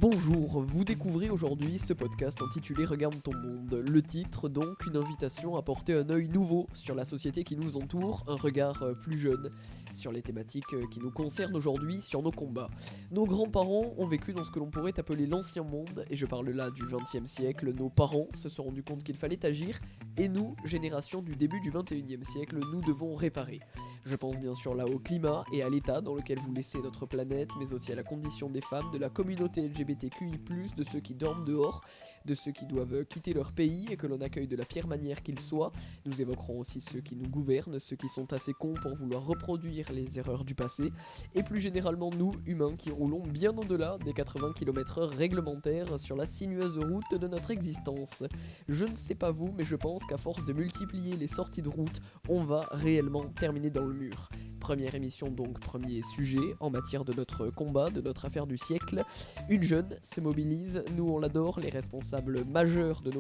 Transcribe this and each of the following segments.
Bonjour, vous découvrez aujourd'hui ce podcast intitulé Regarde ton monde. Le titre donc, une invitation à porter un œil nouveau sur la société qui nous entoure, un regard plus jeune sur les thématiques qui nous concernent aujourd'hui, sur nos combats. Nos grands-parents ont vécu dans ce que l'on pourrait appeler l'ancien monde, et je parle là du XXe siècle. Nos parents se sont rendus compte qu'il fallait agir, et nous, génération du début du XXIe siècle, nous devons réparer. Je pense bien sûr là au climat et à l'état dans lequel vous laissez notre planète, mais aussi à la condition des femmes, de la communauté LGBTQI+, de ceux qui dorment dehors, de ceux qui doivent quitter leur pays et que l'on accueille de la pire manière qu'ils soient. Nous évoquerons aussi ceux qui nous gouvernent, ceux qui sont assez cons pour vouloir reproduire les erreurs du passé, et plus généralement nous, humains, qui roulons bien au-delà des 80 km/h réglementaires sur la sinueuse route de notre existence. Je ne sais pas vous, mais je pense qu'à force de multiplier les sorties de route, on va réellement terminer dans le mur. Première émission donc, premier sujet en matière de notre combat, de notre affaire du siècle. Une jeune se mobilise, nous on l'adore, les responsables majeurs de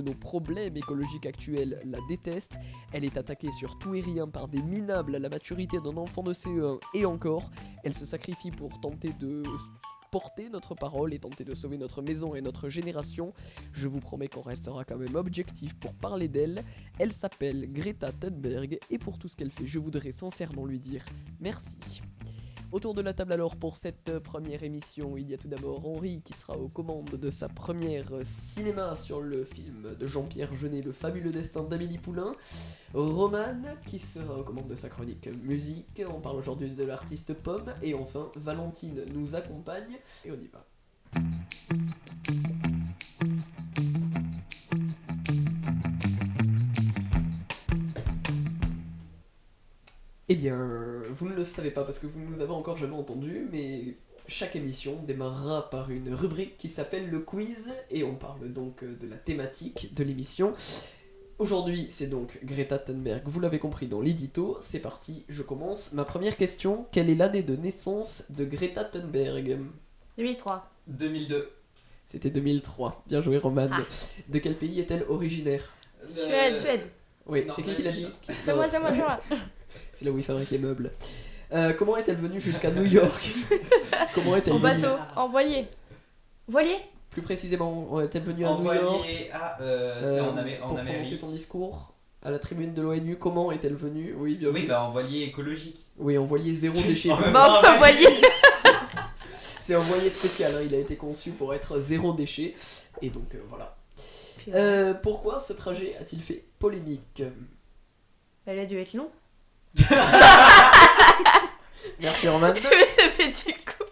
nos problèmes écologiques actuels la détestent. Elle est attaquée sur tout et rien par des minables à la maturité d'un enfant de CE1 et encore. Elle se sacrifie pour tenter de porter notre parole et tenter de sauver notre maison et notre génération. Je vous promets qu'on restera quand même objectif pour parler d'elle. Elle s'appelle Greta Thunberg et pour tout ce qu'elle fait, je voudrais sincèrement lui dire merci. Autour de la table alors pour cette première émission, il y a tout d'abord Henri qui sera aux commandes de sa première cinéma sur le film de Jean-Pierre Jeunet, Le fabuleux destin d'Amélie Poulain. Roman qui sera aux commandes de sa chronique musique, on parle aujourd'hui de l'artiste Pomme. Et enfin Valentine nous accompagne et on y va. Eh bien, vous ne le savez pas parce que vous ne nous avez encore jamais entendu, mais chaque émission démarrera par une rubrique qui s'appelle le quiz, et on parle donc de la thématique de l'émission. Aujourd'hui, c'est donc Greta Thunberg, vous l'avez compris dans l'édito, c'est parti, je commence. Ma première question, quelle est l'année de naissance de Greta Thunberg ? 2003. 2002. C'était 2003, bien joué Roman. Ah. De quel pays est-elle originaire ? Suède. Oui, c'est qui l'a dit ? C'est moi. C'est là où il fabrique les meubles. Comment est-elle venue jusqu'à New York ? Comment est-elle Au venue ? bateau, envoyé. Voilier. Plus précisément, est-elle venue à New York Envoyé pour prononcer son discours à la tribune de l'ONU ? Comment est-elle venue ? Oui, bien Oui, vu. bah envoyé écologique. Oui, envoyé zéro déchet. En même Bah, temps, envoyé. C'est envoyé spécial, hein, il a été conçu pour être zéro déchet. Et donc voilà. Pourquoi ce trajet a-t-il fait polémique ? Elle a dû être long. Merci Roman. Mais du coup.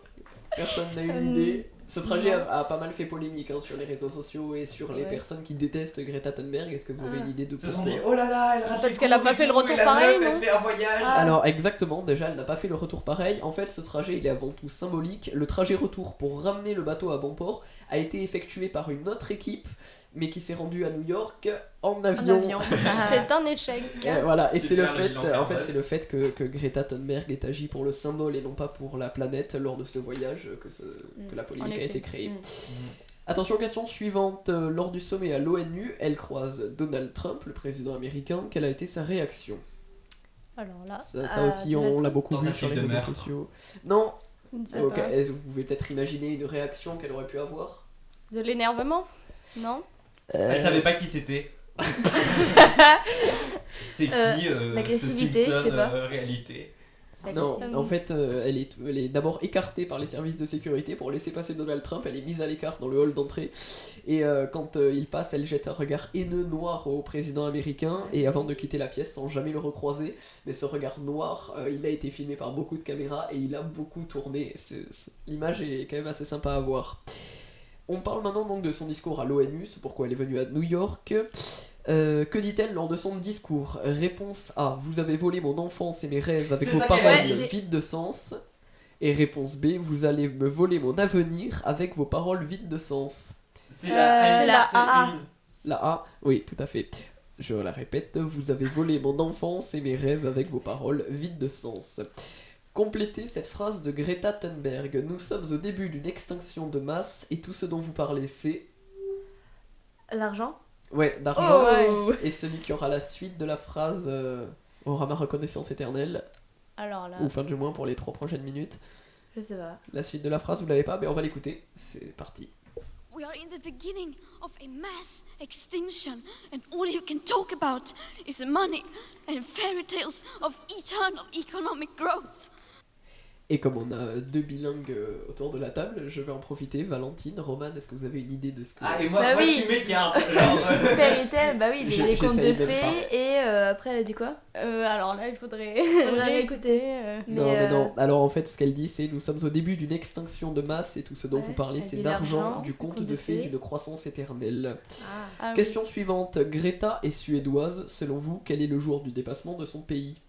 Personne n'a eu l'idée. Ce trajet a pas mal fait polémique hein, sur les réseaux sociaux et sur les Ouais. personnes qui détestent Greta Thunberg. Est-ce que vous avez une idée de Ils se sont pourquoi dit, oh là là, elle rate Parce les qu'elle a cours pas et fait le tout, retour et la pareil, meuf, non elle fait un voyage. Ah. Alors exactement, déjà elle n'a pas fait le retour pareil. En fait ce trajet il est avant tout symbolique. Le trajet retour pour ramener le bateau à bon port a été effectué par une autre équipe mais qui s'est rendue à New York en avion. C'est un échec. Voilà, et c'est le Super, fait, le en bilan fait, c'est le fait que Greta Thunberg ait agi pour le symbole et non pas pour la planète lors de ce voyage que la polémique a été créée. Attention, question suivante. Lors du sommet à l'ONU, elle croise Donald Trump, le président américain. Quelle a été sa réaction ? Alors là. Ça aussi, on l'a beaucoup vu sur les Tentative de réseaux meurtre. sociaux. Non, Je ne sais ok, pas. vous pouvez peut-être imaginer une réaction qu'elle aurait pu avoir. De l'énervement. Non. Elle savait pas qui c'était. C'est qui ce l'agressivité, je sais Simpson pas. réalité. Non, Personne. en fait, elle est d'abord écartée par les services de sécurité pour laisser passer Donald Trump. Elle est mise à l'écart dans le hall d'entrée. Et quand il passe, elle jette un regard haineux noir au président américain. Et avant de quitter la pièce, sans jamais le recroiser. Mais ce regard noir, il a été filmé par beaucoup de caméras et il a beaucoup tourné. L'image est quand même assez sympa à voir. On parle maintenant donc de son discours à l'ONU, c'est pourquoi elle est venue à New York. Que dit-elle lors de son discours ? Réponse A, vous avez volé mon enfance et mes rêves avec C'est vos ça qu'elle paroles a dit. vides de sens. Et réponse B, vous allez me voler mon avenir avec vos paroles vides de sens. C'est c'est la c'est A. une. La A, oui, tout à fait. Je la répète, vous avez volé mon enfance et mes rêves avec vos paroles vides de sens. Complétez cette phrase de Greta Thunberg. Nous sommes au début d'une extinction de masse et tout ce dont vous parlez c'est... L'argent. Ouais, d'argent. Oh, ouais. Et celui qui aura la suite de la phrase aura ma reconnaissance éternelle, Alors là. ou fin du moins pour les 3 prochaines minutes. Je sais pas. La suite de la phrase, vous l'avez pas, mais on va l'écouter. C'est parti. We are in the beginning of a mass extinction, and all you can talk about is money and fairy tales of eternal economic growth. Et comme on a 2 bilingues autour de la table, je vais en profiter. Valentine, Roman, est-ce que vous avez une idée de ce que... Ah, et moi, Bah moi oui. tu m'écartes. Genre. Fairy tale, bah oui, les contes J'essaye de même fées, et après elle a dit quoi? Alors là, il faudrait réécouter. Non, non. Alors en fait, ce qu'elle dit, c'est nous sommes au début d'une extinction de masse et tout ce dont Ouais, vous parlez, elle c'est dit d'argent, l'argent, du conte de fées, d'une croissance éternelle. Ah, oui. Question suivante. Greta est suédoise. Selon vous, quel est le jour du dépassement de son pays?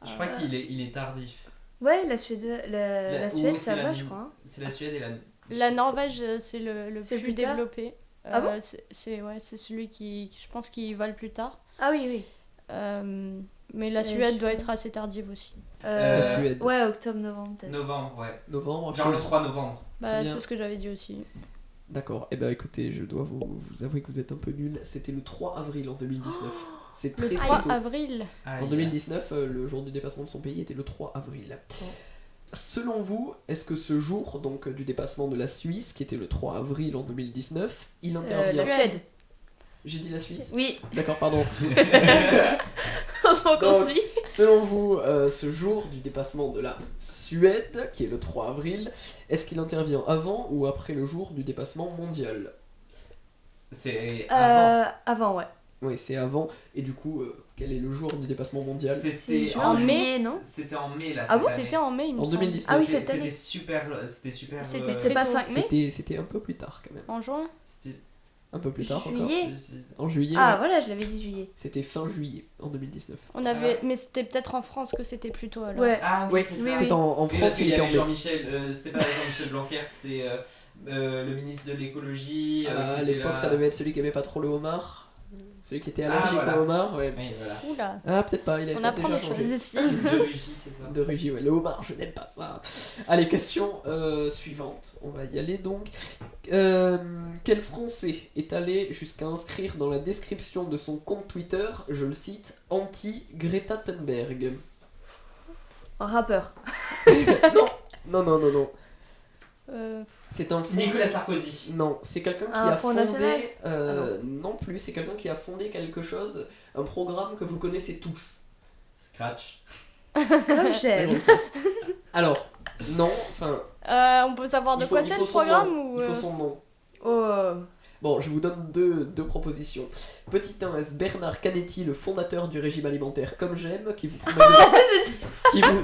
Je crois qu'il est tardif. Ouais, la Suède, la Ou Suède c'est ça la va, Nu- je crois. Hein. C'est la Suède et la... La Norvège, c'est le C'est plus plus tard développé. Ah bon C'est celui qui, je pense, qui va le plus tard. Ah oui, oui. Mais la Et Suède doit Suède. être assez tardive aussi. La Suède. Ouais, octobre-novembre peut-être. Novembre, ouais. Novembre. Genre le 3 novembre. Bah, bien. c'est ce que j'avais dit aussi. D'accord. Eh ben écoutez, je dois vous avouer que vous êtes un peu nul. C'était le 3 avril en 2019. C'est Le très 3 très tôt. avril. En 2019, le jour du dépassement de son pays était le 3 avril. Selon vous, est-ce que ce jour donc du dépassement de la Suisse, qui était le 3 avril en 2019, il intervient... la Suède. J'ai dit la Suisse. Oui, D'accord, pardon. faut qu'on Donc, suit. Selon vous, ce jour du dépassement de la Suède, qui est le 3 avril, est-ce qu'il intervient avant ou après le jour du dépassement mondial? C'est avant. Avant, ouais. Oui, c'est avant. Et du coup, quel est le jour du dépassement mondial? C'était juin, en mai. juillet, non? C'était en mai là. Ah bon, cette année. C'était en mai, il me En semble. 2017. Ah oui, C'était- cette année. C'était super. C'était C'était pas tôt. 5 mai? C'était un peu plus tard quand même. En juin. C'était- Un peu plus tard encore. Juillet. En juillet, Ah ouais. voilà, je l'avais dit juillet. C'était fin juillet en 2019. On avait... Mais c'était peut-être en France que c'était plus tôt alors. Ouais. Ah oui, Oui, c'est oui, ça. c'est en Oui, parce France, qu'il il y était en avait mai. Jean-Michel, c'était pas Jean-Michel Blanquer, c'était le ministre de l'écologie. À qui était l'époque, là. ça devait être celui qui aimait pas trop le homard. Celui qui était Ah, allergique voilà. au homard, ouais. Oui, voilà. Oula. Ah, peut-être pas, il a On peut-être apprend déjà des changé. choses ici. De Rugy, c'est ça. De Rugy, ouais. Le homard, je n'aime pas ça. Allez, question suivante. On va y aller donc. Quel Français est allé jusqu'à inscrire dans la description de son compte Twitter, je le cite, anti-Greta Thunberg? Un rappeur. Non. Euh, C'est un fond- Nicolas Sarkozy. Non, c'est quelqu'un qui Un a Front fondé. National non plus, c'est quelqu'un qui a fondé quelque chose, un programme que vous connaissez tous. Scratch. Comme j'aime. Alors, non, enfin. on peut savoir de il faut- quoi il c'est faut le son programme nom, ou Il faut son nom. Oh. Bon, je vous donne deux propositions. Petit 1, est-ce Bernard Canetti, le fondateur du régime alimentaire Comme J'aime, qui vous promet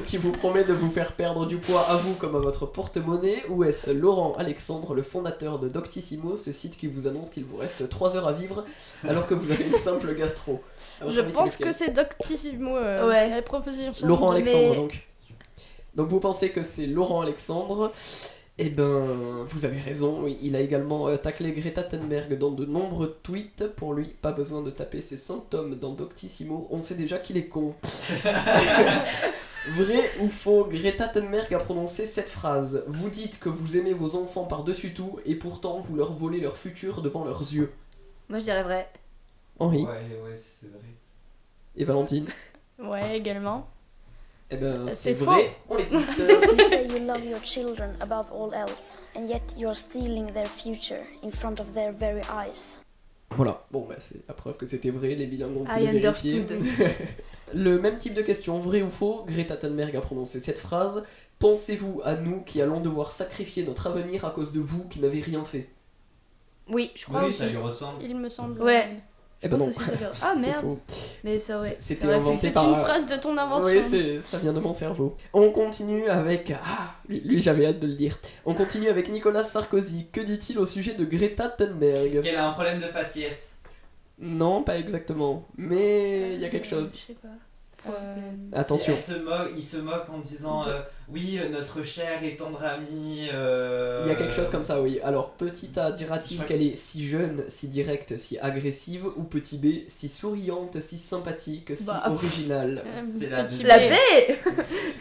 qui vous promet de vous faire perdre du poids à vous comme à votre porte-monnaie, ou est-ce Laurent Alexandre, le fondateur de Doctissimo, ce site qui vous annonce qu'il vous reste 3 heures à vivre alors que vous avez une simple gastro? À votre Je avis, c'est pense lequel? que c'est Doctissimo. Ouais. La proposition. Laurent de- Alexandre, mais- donc vous pensez que c'est Laurent Alexandre? Eh ben, vous avez raison, oui, il a également taclé Greta Thunberg dans de nombreux tweets. Pour lui, pas besoin de taper ses symptômes dans Doctissimo, on sait déjà qu'il est con. Vrai ou faux, Greta Thunberg a prononcé cette phrase: vous dites que vous aimez vos enfants par-dessus tout, et pourtant vous leur volez leur futur devant leurs yeux. Moi je dirais vrai. Henri Ouais, c'est vrai. et Valentine? Ouais, également. Eh ben, C'est c'est vrai, on l'écoute. You say you love your children above all else, and yet you're stealing their future in front of their very eyes. Voilà, bon bah c'est la preuve que c'était vrai, les bilingues ont pu I le vérifier. understood. Le même type de question, vrai ou faux, Greta Thunberg a prononcé cette phrase: pensez-vous à nous qui allons devoir sacrifier notre avenir à cause de vous qui n'avez rien fait? Oui, je crois Oui, aussi. ça lui ressemble. Il me semble. Ouais. Eh ben Je non, pense aussi que ça veut- Ah c'est merde. faux. Mais c'est vrai. C'était C'est vrai, inventé C'est par... une phrase de ton invention. Oui, ça vient de mon cerveau. On continue avec... Ah, lui j'avais hâte de le dire. On continue avec Nicolas Sarkozy. Que dit-il au sujet de Greta Thunberg? Qu'elle a un problème de faciès. Non, pas exactement. Mais il y a quelque chose. Je sais pas. Attention. Il se moque en disant oui, notre cher et tendre ami. Il y a quelque chose comme ça, oui. Alors, petit A, dira-t-il Je crois qu'elle est si jeune, si directe, si agressive, ou petit B, si souriante, si sympathique, si Bah, originale? C'est la Petit deuxième. La B. baie.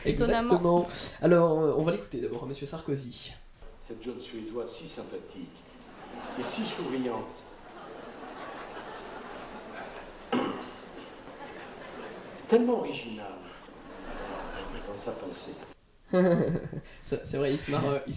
Exactement. Alors, on va l'écouter d'abord, Monsieur Sarkozy. Cette jeune Suédoise si sympathique et si souriante. Tellement originale dans sa pensée. C'est vrai, il se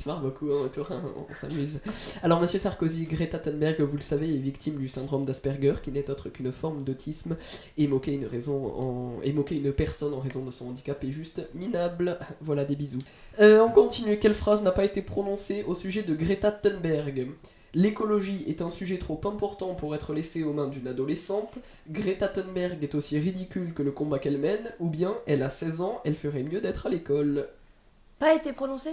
marre beaucoup hein, autour, hein, on s'amuse. Alors, monsieur Sarkozy, Greta Thunberg, vous le savez, est victime du syndrome d'Asperger, qui n'est autre qu'une forme d'autisme, et moquer une personne en raison de son handicap est juste minable. Voilà, des bisous. On continue. Quelle phrase n'a pas été prononcée au sujet de Greta Thunberg ? L'écologie est un sujet trop important pour être laissé aux mains d'une adolescente. Greta Thunberg est aussi ridicule que le combat qu'elle mène. Ou bien, elle a 16 ans, elle ferait mieux d'être à l'école. Pas été prononcé.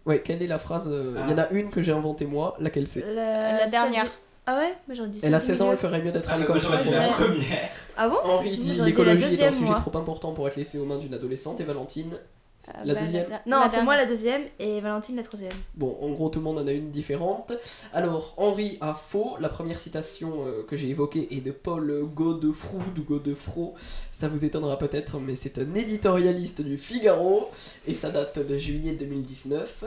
Ouais, quelle est la phrase Il y en a une que j'ai inventée moi, laquelle c'est La dernière. Ah ouais? Moi j'aurais dit Elle a 16 ans, elle ferait mieux d'être à l'école. J'aurais dit la première. Ah bon? Henri Moi, dit j'aurais dit la l'écologie est un deuxième, sujet moi. trop important pour être laissé aux mains d'une adolescente. Et Valentine, la deuxième. Non, c'est moi la deuxième et Valentine la troisième. Bon, en gros, tout le monde en a une différente. Alors, Henri a faux. La première citation que j'ai évoquée est de Paul Godefroux, ou Godefroux. Ça vous étonnera peut-être, mais c'est un éditorialiste du Figaro. Et ça date de juillet 2019.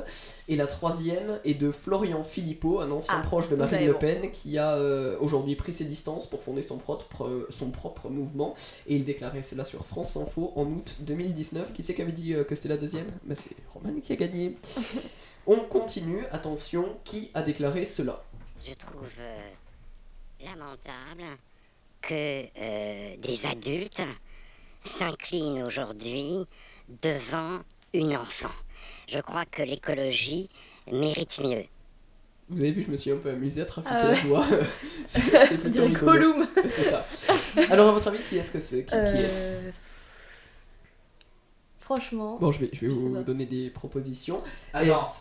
Et la troisième est de Florian Philippot, un ancien proche de Marine Le Pen, qui a aujourd'hui pris ses distances pour fonder son propre mouvement. Et il déclarait cela sur France Info en août 2019. Qui c'est qui avait dit que c'était la deuxième ? Bah, c'est Roman qui a gagné. On continue, attention, qui a déclaré cela ? Je trouve lamentable que des adultes s'inclinent aujourd'hui devant une enfant. Je crois que l'écologie mérite mieux. Vous avez vu, je me suis un peu amusé à trafiquer la voix. C'est plutôt rigolo. Gollum. C'est ça. Alors, à votre avis, qui est-ce que c'est ? Qui est-ce ? Franchement. Bon, je vais sais vous pas. donner des propositions. Attends, Est-ce-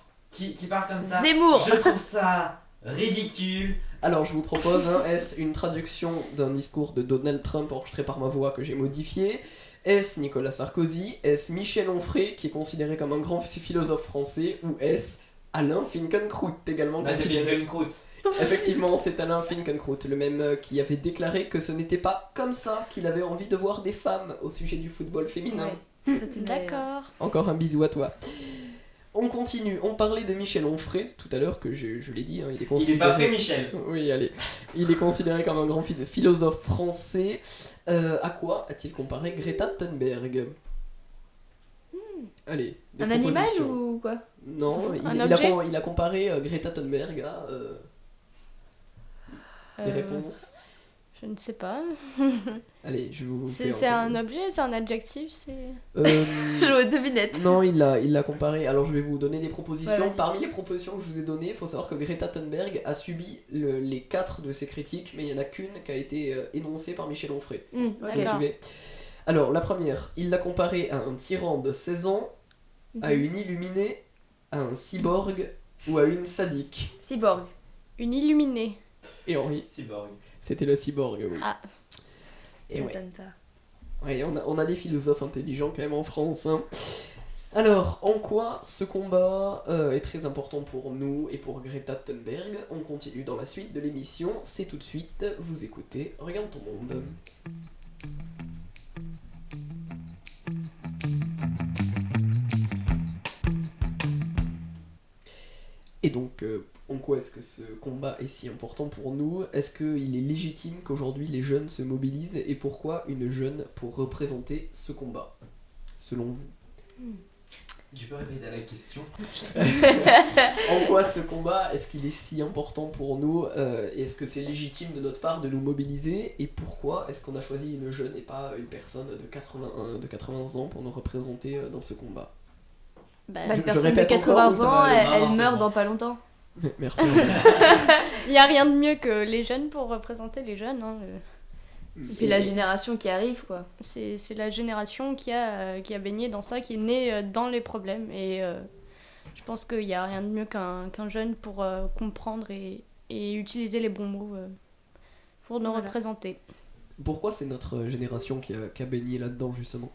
qui part comme ça? Zemmour. Je trouve ça ridicule. Alors, je vous propose, est-ce une traduction d'un discours de Donald Trump enregistré par ma voix que j'ai modifié ? Est-ce Nicolas Sarkozy ? Est-ce Michel Onfray, qui est considéré comme un grand philosophe français ? Ou est-ce Alain Finkielkraut, également Bah, c'est considéré... Finkielkraut. Effectivement, c'est Alain Finkielkraut, le même qui avait déclaré que ce n'était pas comme ça qu'il avait envie de voir des femmes au sujet du football féminin. D'accord. Encore un bisou à toi. On continue, on parlait de Michel Onfray tout à l'heure, que je l'ai dit, hein, il est Il est considéré... pas fait, Michel. Oui, allez. Il est considéré comme un grand philosophe français. À quoi a-t-il comparé Greta Thunberg ? Allez, des Un animal propositions. ou quoi? Non, Un objet il a comparé Greta Thunberg à des réponses. Je ne sais pas. Allez, je vous fais C'est un encore- objet, c'est un adjectif, c'est. Je aux devinettes. Non, il l'a comparé. Alors je vais vous donner des propositions. Ouais, vas-y. Parmi les propositions que je vous ai données, il faut savoir que Greta Thunberg a subi les 4 de ses critiques, mais il n'y en a qu'une qui a été énoncée par Michel Onfray. Vous me D'accord. suivez ? Alors la première, il l'a comparé à un tyran de 16 ans, à une illuminée, à un cyborg ou à une sadique. Cyborg. Une illuminée. Et Henri, Cyborg. c'était le cyborg, oui. Ah. Et ouais. M'étonne pas. Ouais, on a des philosophes intelligents quand même en France. Hein. Alors, en quoi ce combat est très important pour nous et pour Greta Thunberg ? On continue dans la suite de l'émission. C'est tout de suite, vous écoutez Regarde ton monde. Et donc, en quoi est-ce que ce combat est si important pour nous ? Est-ce qu'il est légitime qu'aujourd'hui les jeunes se mobilisent ? Et pourquoi une jeune pour représenter ce combat, selon vous ? Tu peux répéter la question? En quoi ce combat, est-ce qu'il est si important pour nous ? Est-ce que c'est légitime de notre part de nous mobiliser ? Et pourquoi est-ce qu'on a choisi une jeune et pas une personne de 80 ans pour nous représenter dans ce combat ? Bah, Je Une personne de répète encore, 80 ou ça ans, va aller ? elle Non, c'est meurt bon. dans pas longtemps. Merci. Il n'y a rien de mieux que les jeunes pour représenter les jeunes. Hein. Et puis la génération qui arrive, quoi. C'est la génération qui a baigné dans ça, qui est née dans les problèmes. Et je pense qu'il n'y a rien de mieux qu'un jeune pour comprendre et utiliser les bons mots pour nous Voilà. représenter. Pourquoi c'est notre génération qui a baigné là-dedans, justement ?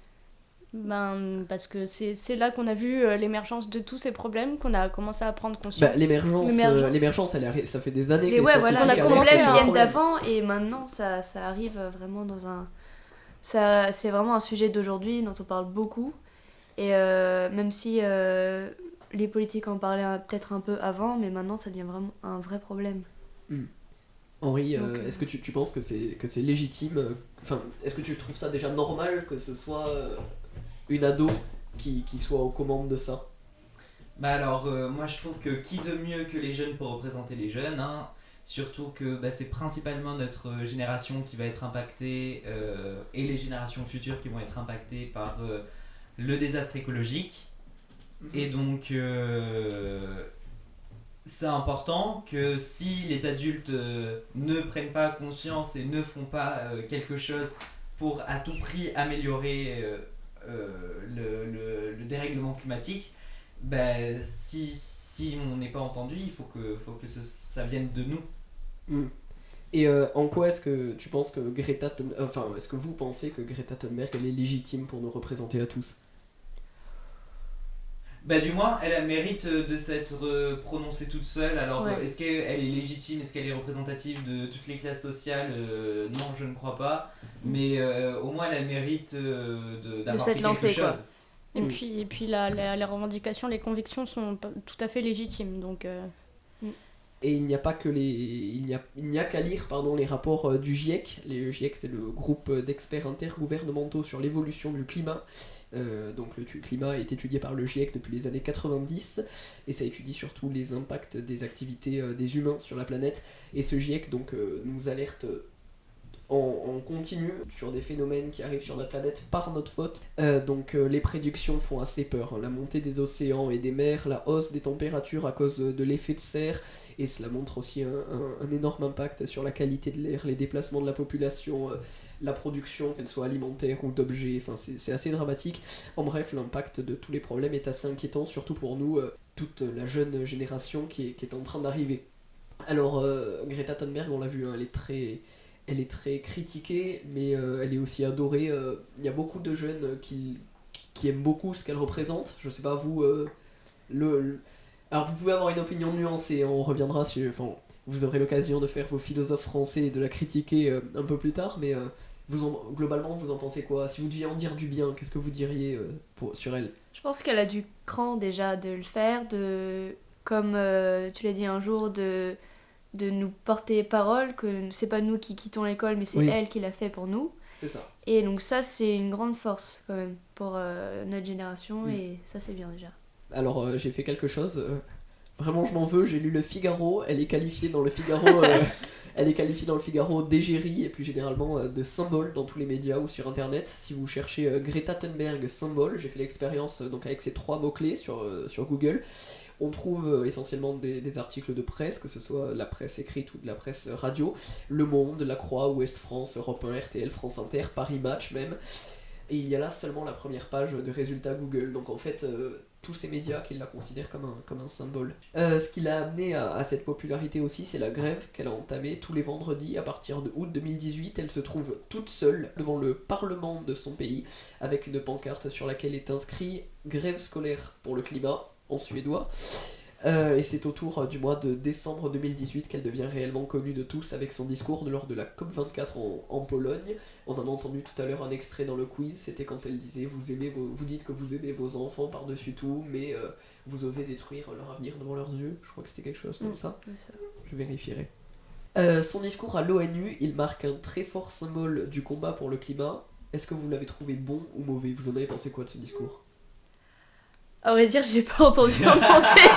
Parce que c'est là qu'on a vu l'émergence de tous ces problèmes, qu'on a commencé à prendre conscience. Bah, l'émergence, ça fait des années que Mais les ouais, voilà, scientifiques les on a alertent commencé problèmes sur le viennent problème. d'avant et maintenant ça arrive vraiment dans un... Ça, c'est vraiment un sujet d'aujourd'hui dont on parle beaucoup. Et même si les politiques en parlaient peut-être un peu avant, mais maintenant ça devient vraiment un vrai problème. Henri, Donc, est-ce que tu penses que c'est légitime enfin, est-ce que tu trouves ça déjà normal que ce soit une ado qui soit aux commandes de ça ? Bah alors, moi je trouve que qui de mieux que les jeunes pour représenter les jeunes, hein, surtout que c'est principalement notre génération qui va être impactée et les générations futures qui vont être impactées par le désastre écologique. Et donc, c'est important que si les adultes ne prennent pas conscience et ne font pas quelque chose pour à tout prix améliorer le dérèglement climatique, si on n'est pas entendu, il faut que ça vienne de nous. Et en quoi est-ce que tu penses que est-ce que vous pensez que Greta Thunberg elle est légitime pour nous représenter à tous? Du moins, elle a le mérite de s'être prononcée toute seule. Alors, est-ce qu'elle est légitime? Est-ce qu'elle est représentative de toutes les classes sociales? Non, je ne crois pas. Mais au moins, elle a le mérite d'avoir fait quelque chose. Quoi. Et puis les revendications, les convictions sont tout à fait légitimes. Donc, Et il n'y a pas que il n'y a qu'à lire les rapports du GIEC. Le GIEC, c'est le groupe d'experts intergouvernementaux sur l'évolution du climat. Donc le climat est étudié par le GIEC depuis les années 90 et ça étudie surtout les impacts des activités des humains sur la planète. Et ce GIEC nous alerte en continu sur des phénomènes qui arrivent sur notre planète par notre faute. Les prédictions font assez peur. La montée des océans et des mers, la hausse des températures à cause de l'effet de serre, et cela montre aussi un énorme impact sur la qualité de l'air, les déplacements de la population, la production, qu'elle soit alimentaire ou d'objets, c'est assez dramatique. En bref, l'impact de tous les problèmes est assez inquiétant, surtout pour nous, toute la jeune génération qui est en train d'arriver. Alors, Greta Thunberg, on l'a vu, hein, elle est très critiquée, mais elle est aussi adorée. Il y a beaucoup de jeunes qui aiment beaucoup ce qu'elle représente. Je sais pas, vous... Alors, vous pouvez avoir une opinion nuancée, on reviendra sur... vous aurez l'occasion de faire vos philosophes français et de la critiquer un peu plus tard, mais globalement, vous en pensez quoi? Si vous deviez en dire du bien, qu'est-ce que vous diriez sur elle? Je pense qu'elle a du cran déjà de le faire, comme tu l'as dit un jour, de nous porter parole, que c'est pas nous qui quittons l'école, mais c'est elle qui l'a fait pour nous. C'est ça. Et donc ça, c'est une grande force quand même pour notre génération, et ça, c'est bien déjà. Alors, j'ai fait quelque chose... Vraiment, je m'en veux, j'ai lu Le Figaro, elle est qualifiée dans Le Figaro, d'égérie et plus généralement de symbole dans tous les médias ou sur internet. Si vous cherchez Greta Thunberg symbole, j'ai fait l'expérience avec ces 3 mots-clés sur Google. On trouve essentiellement des articles de presse, que ce soit la presse écrite ou de la presse radio, Le Monde, La Croix, Ouest France, Europe 1, RTL, France Inter, Paris Match même. Et il y a là seulement la première page de résultats Google. Donc en fait... tous ces médias qui la considèrent comme un symbole. Ce qui l'a amené à cette popularité aussi, c'est la grève qu'elle a entamée tous les vendredis à partir de août 2018. Elle se trouve toute seule devant le parlement de son pays, avec une pancarte sur laquelle est inscrit « Grève scolaire pour le climat » en suédois. Et c'est autour du mois de décembre 2018 qu'elle devient réellement connue de tous avec son discours lors de la COP24 en Pologne. On en a entendu tout à l'heure un extrait dans le quiz, c'était quand elle disait vous dites que vous aimez vos enfants par-dessus tout, mais vous osez détruire leur avenir devant leurs yeux. Je crois que c'était quelque chose comme ça. Je vérifierai. Son discours à l'ONU, il marque un très fort symbole du combat pour le climat. Est-ce que vous l'avez trouvé bon ou mauvais? Vous en avez pensé quoi de ce discours? À vrai dire, je l'ai pas entendu en français.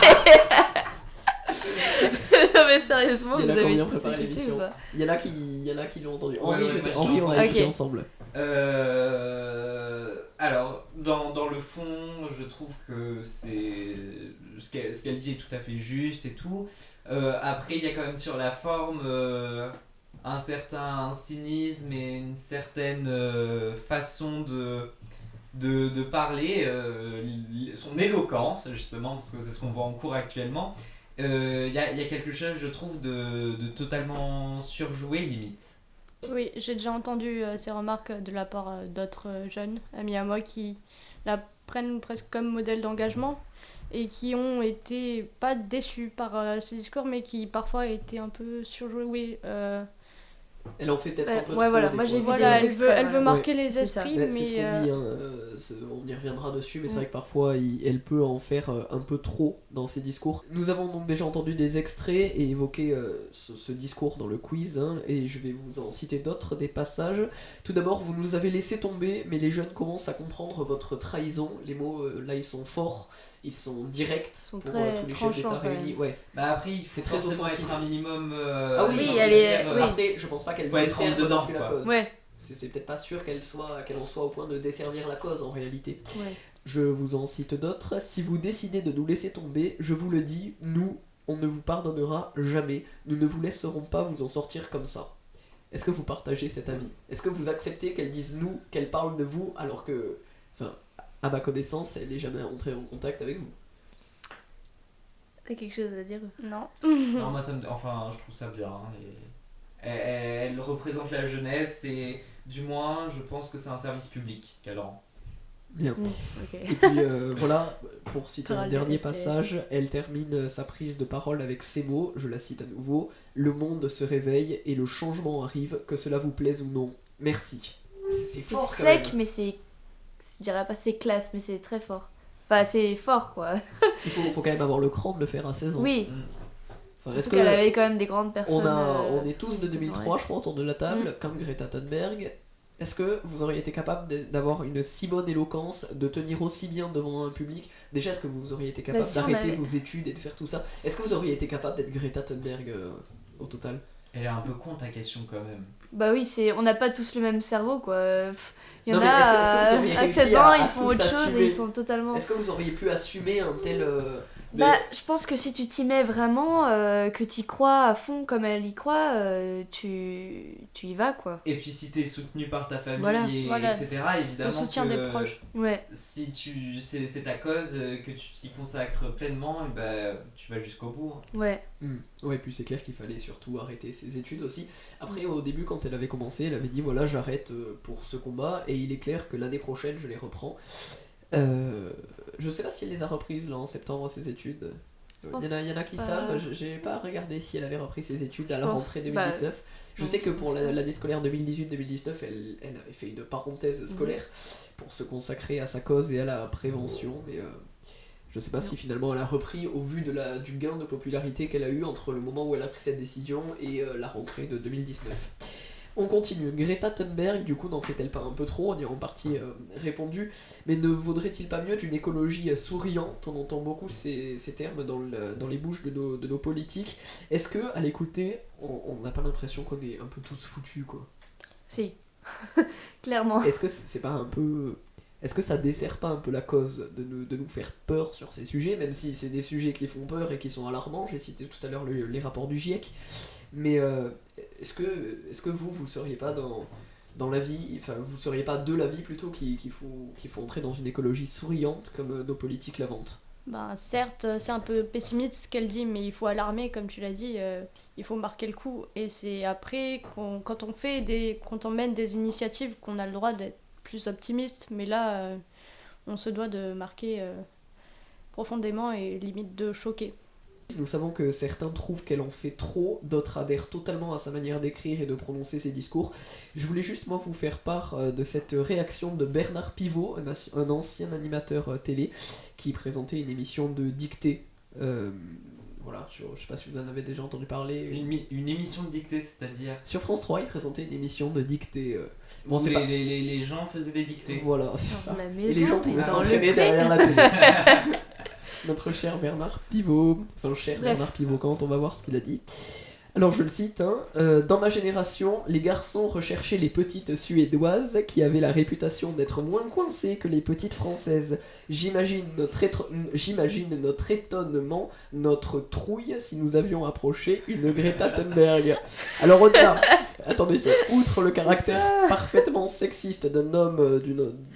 Non mais sérieusement, il y en a combien préparé tous écouté l'émission? Il y en a qui l'ont entendu. Henri, on a écouté ensemble. Alors, dans le fond, je trouve que ce qu'elle dit est tout à fait juste et tout. Après, il y a quand même sur la forme un certain cynisme et une certaine façon de parler, son éloquence justement, parce que c'est ce qu'on voit en cours actuellement. Il y a quelque chose, je trouve, de totalement surjoué limite. Oui, j'ai déjà entendu ces remarques de la part d'autres jeunes amis à moi qui la prennent presque comme modèle d'engagement et qui ont été pas déçus par ces discours, mais qui parfois étaient un peu surjoués. Elle en fait peut-être un peu trop. Voilà, moi j'ai vu elle veut marquer les esprits, mais c'est ce qu'on dit, on y reviendra dessus, mais c'est vrai que parfois elle peut en faire un peu trop dans ses discours. Nous avons donc déjà entendu des extraits et évoqué ce discours dans le quiz, et je vais vous en citer d'autres, des passages. Tout d'abord, vous nous avez laissé tomber, mais les jeunes commencent à comprendre votre trahison. Les mots là ils sont forts. ils sont directs sont pour très tous les chefs d'État tranchants, quand réunis. même. Ouais. Bah après, il faut C'est très forcément offensif. être un minimum. Ah oui, Oui, non, elle c'est est- clair. oui. Après, je pense pas qu'elle Faut être desserve rentre dedans, non plus la quoi. cause. Ouais, C'est peut-être pas sûr qu'elle en soit au point de desservir la cause en réalité. ouais. Je vous en cite d'autres. Si vous décidez de nous laisser tomber, je vous le dis, nous, on ne vous pardonnera jamais. Nous ne vous laisserons pas vous en sortir comme ça. Est-ce que vous partagez cet avis? Est-ce que vous acceptez qu'elle dise nous, qu'elle parle de vous, alors que, enfin, à ma connaissance, elle n'est jamais entrée en contact avec vous? T'as quelque chose à dire? Non. Non, moi, enfin, je trouve ça bien. Elle représente la jeunesse et du moins, je pense que c'est un service public qu'elle rend. Bien. Ok. Et puis voilà, pour citer un Parole dernier de passage, elle termine sa prise de parole avec ces mots, je la cite à nouveau, le monde se réveille et le changement arrive, que cela vous plaise ou non. Merci. C'est C'est fort quand sec, même. mais c'est. Je dirais pas c'est classe, mais c'est très fort. Enfin, c'est fort quoi. Il faut quand même avoir le cran de le faire à 16 ans. Oui, Enfin, est-ce surtout que qu'elle avait quand même des grandes personnes. on est tous de 2003, ouais. je crois, autour de la table, comme Greta Thunberg. Est-ce que vous auriez été capable d'avoir une si bonne éloquence, de tenir aussi bien devant un public? Déjà, est-ce que vous auriez été capable si, on d'arrêter avait- vos études et de faire tout ça? Est-ce que vous auriez été capable d'être Greta Thunberg au total? Elle est un peu con ta question quand même. Bah oui, on n'a pas tous le même cerveau quoi. Il y en Non, mais a est-ce que vous auriez à réussi 16 ans, à ils font tous autre chose assumer? et ils sont totalement. Est-ce que vous auriez pu assumer un tel... Bah, je pense que si tu t'y mets vraiment, que tu y crois à fond comme elle y croit, tu y vas quoi. Et puis si t'es soutenu par ta famille, Voilà, voilà. etc., évidemment Le soutien que des proches. Ouais, si c'est ta cause, que tu t'y consacres pleinement, et bah, tu vas jusqu'au bout. Hein. ouais. Ouais, puis c'est clair qu'il fallait surtout arrêter ses études aussi. Après, au début, quand elle avait commencé, elle avait dit voilà, j'arrête pour ce combat, et il est clair que l'année prochaine, je les reprends. Je sais pas si elle les a reprises là en septembre, ses études. Il y en a qui savent, j'ai pas regardé si elle avait repris ses études à la pense, rentrée 2019. Je sais que pour non. l'année scolaire 2018-2019, elle avait fait une parenthèse scolaire pour se consacrer à sa cause et à la prévention, mais je sais pas si finalement elle a repris au vu du gain de popularité qu'elle a eu entre le moment où elle a pris cette décision et la rentrée de 2019. On continue. Greta Thunberg, du coup, n'en fait-elle pas un peu trop? On y a en partie répondu. Mais ne vaudrait-il pas mieux d'une écologie souriante? On entend beaucoup ces termes dans les bouches de nos politiques. Est-ce que, à l'écouter, on n'a pas l'impression qu'on est un peu tous foutus, quoi? Si. Clairement. Est-ce que c'est pas un peu... Est-ce que ça dessert pas un peu la cause de nous faire peur sur ces sujets, même si c'est des sujets qui font peur et qui sont alarmants? J'ai cité tout à l'heure les rapports du GIEC. Mais est-ce que vous seriez pas dans la vie, enfin vous seriez pas de l'avis plutôt qu'il faut entrer dans une écologie souriante comme nos politiques la vantent? Ben, certes, c'est un peu pessimiste ce qu'elle dit, mais il faut alarmer, comme tu l'as dit, il faut marquer le coup. Et c'est après, quand on mène des initiatives, qu'on a le droit d'être plus optimiste. Mais là, on se doit de marquer profondément et limite de choquer. Nous savons que certains trouvent qu'elle en fait trop, d'autres adhèrent totalement à sa manière d'écrire et de prononcer ses discours. Je voulais juste moi vous faire part de cette réaction de Bernard Pivot, un ancien animateur télé, qui présentait une émission de dictée. Voilà, je sais pas si vous en avez déjà entendu parler. Une émission de dictée, c'est-à-dire Sur France 3, il présentait une émission de dictée. bon, c'est pas- les gens faisaient des dictées. Voilà, c'est ça. Dans la Et maison, les gens pouvaient dans le s'entraîner pré. derrière la télé. Notre cher Bernard Pivot. Enfin, cher Bref. Bernard Pivot, quand on va voir ce qu'il a dit. Alors, je le cite, hein, dans ma génération, les garçons recherchaient les petites suédoises qui avaient la réputation d'être moins coincées que les petites françaises. J'imagine notre étonnement, notre trouille si nous avions approché une Greta Thunberg. Alors, au-delà, attendez, outre le caractère parfaitement sexiste d'un homme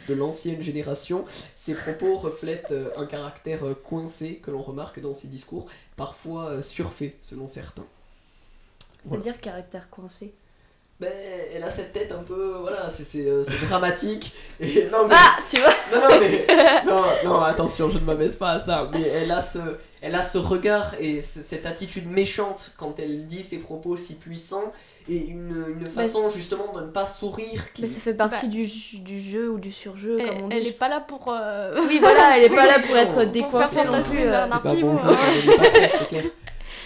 de l'ancienne génération, ses propos reflètent un caractère coincé que l'on remarque dans ses discours, parfois surfait selon certains. C'est-à-dire caractère coincé. Ben, elle a cette tête un peu, voilà, c'est dramatique. Et non, mais, Ah, tu vois. non, attention, je ne m'abaisse pas à ça. Mais elle a ce regard et cette attitude méchante quand elle dit ses propos si puissants et une façon justement de ne pas sourire. Qui... Mais ça fait partie Bah, du jeu ou du surjeu, comme on dit. Elle est pas là pour. Oui, voilà, elle est pas là pour non, être pour décoincée faire non fantasmer plus. Bernard C'est pas Pivot, bon, hein. elle est pas prête, c'est clair.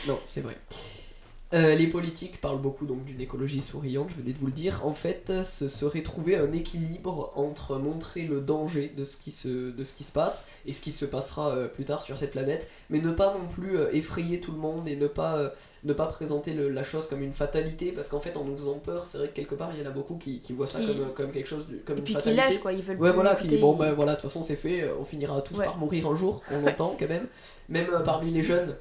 Non, c'est vrai. Les politiques parlent beaucoup donc d'une écologie souriante, je venais de vous le dire. En fait, ce serait trouver un équilibre entre montrer le danger de ce qui se passe et ce qui se passera plus tard sur cette planète, mais ne pas non plus effrayer tout le monde et ne pas présenter la chose comme une fatalité, parce qu'en fait en nous faisant peur, c'est vrai que quelque part il y en a beaucoup qui voient ça comme quelque chose comme Et une puis qui fatalité. lâchent, quoi, ils veulent Ouais, plus voilà, écouter, bon ben voilà, de toute façon c'est fait, on finira tous Ouais. par mourir un jour, on l'entend quand même, même parmi les jeunes.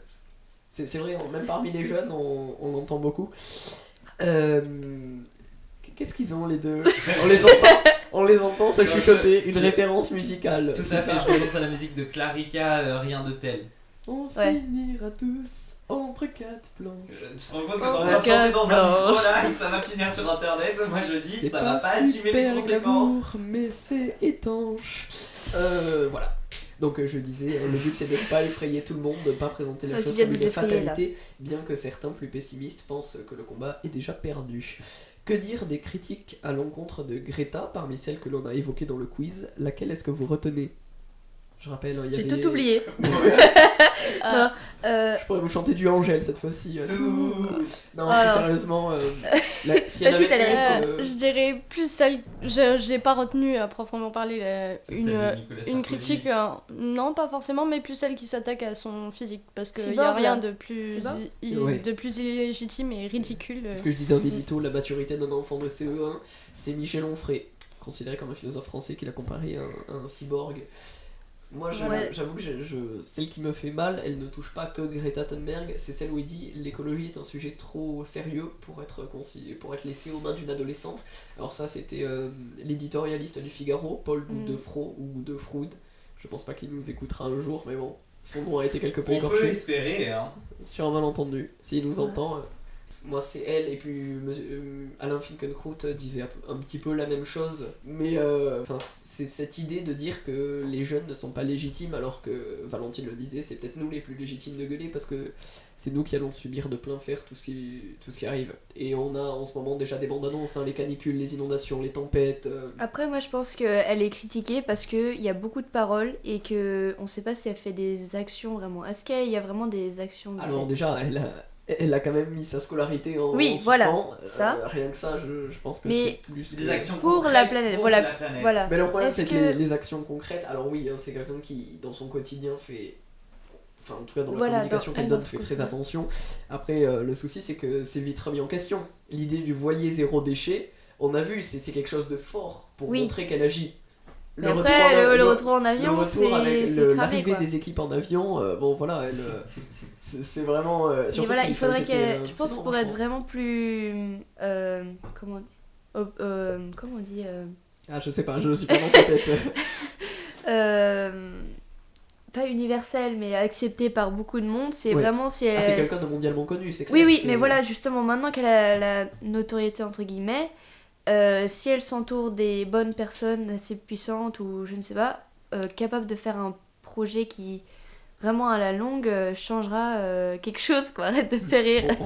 C'est vrai, même parmi les jeunes, on l'entend beaucoup. Qu'est-ce qu'ils ont les deux? On les entend se chuchoter, une référence musicale. Tout c'est à fait, ça. je pense à la musique de Clarica, rien de tel. On Ouais. finira tous entre quatre planches. Tu te rends compte que t'es Oh, en train de chanter dans un d'accord. micro là et que ça va finir sur internet? Moi je dis, C'est ça va pas assumer les super conséquences. glamour, mais c'est étanche. Voilà. Donc je disais, le but c'est de ne pas effrayer tout le monde, de ne pas présenter la Ouais, chose tu viens comme de une nous effrayer, fatalité, bien que certains plus pessimistes pensent que le combat est déjà perdu. Que dire des critiques à l'encontre de Greta parmi celles que l'on a évoquées dans le quiz? Laquelle est-ce que vous retenez? Je rappelle, il y J'ai avait... tout oublié. Ah, Je pourrais vous chanter du Angèle cette fois-ci. Tout. Non, Ah, plus non. sérieusement, s'il y en Vas-y, avait t'as les une, réponses. je dirais plus celle. Je l'ai pas retenue à proprement parler. C'est celle de Nicolas Une Sarkozy. critique, non pas forcément, mais plus celle qui s'attaque à son physique. Parce qu'il n'y a Cyborg, rien là. de plus, Cyborg Ouais. de plus illégitime et ridicule. C'est ce que je disais en édito, la maturité d'un enfant de CE1, c'est Michel Onfray, considéré comme un philosophe français qui l'a comparé à un cyborg. Moi, Ouais. j'avoue que celle qui me fait mal, elle ne touche pas que Greta Thunberg, c'est celle où il dit l'écologie est un sujet trop sérieux pour être laissé aux mains d'une adolescente. Alors ça, c'était l'éditorialiste du Figaro, Paul Defraud ou Defroud. Je pense pas qu'il nous écoutera un jour, mais bon, son nom a été quelque peu On peut écorché. espérer, hein. Sur un malentendu, s'il nous entend. Moi c'est elle, et puis Alain Finkielkraut disait un petit peu la même chose, mais c'est cette idée de dire que les jeunes ne sont pas légitimes, alors que Valentine le disait, c'est peut-être nous les plus légitimes de gueuler, parce que c'est nous qui allons subir de plein fer tout ce qui arrive. Et on a en ce moment déjà des bandes annonces, hein, les canicules, les inondations, les tempêtes. Après, moi je pense qu'elle est critiquée parce qu'il y a beaucoup de paroles et qu'on sait pas si elle fait des actions vraiment. Est-ce qu'il y a vraiment des actions Alors faites déjà, elle a quand même mis sa scolarité en Oui, en voilà, suspens. ça. Rien que ça, je pense que Mais c'est plus Des que- actions Pour concrètes la planète, pour voilà. la planète. Voilà. Mais le problème, Est-ce c'est que que- les actions concrètes, alors oui, hein, c'est quelqu'un qui, dans son quotidien, fait. Enfin, en tout cas, dans la Voilà, communication dans- qu'elle elle donne, dans fait ce très côté-là. attention. Après, le souci, c'est que c'est vite remis en question. L'idée du voilier zéro déchet, on a vu, c'est quelque chose de fort pour Oui. montrer qu'elle agit. Mais après, le retour en avion, le retour avec c'est cramé, l'arrivée quoi. des équipes en avion, bon voilà, elle. C'est vraiment. Mais Surtout voilà, qu'il il faudrait c'était qu'elle. un Je petit pense nom, pour je être pense. vraiment plus. Comment. Comment on dit Ah, je sais pas, je suis pas dans ta tête. Pas universel, mais accepté par beaucoup de monde. C'est Ouais. vraiment si elle. Ah, c'est quelqu'un de mondialement connu, c'est Oui, clair. oui, c'est- mais voilà, justement, maintenant qu'elle a la notoriété, entre guillemets, si elle s'entoure des bonnes personnes assez puissantes ou je ne sais pas, capables de faire un projet qui, vraiment à la longue, changera quelque chose, quoi. Arrête de faire rire.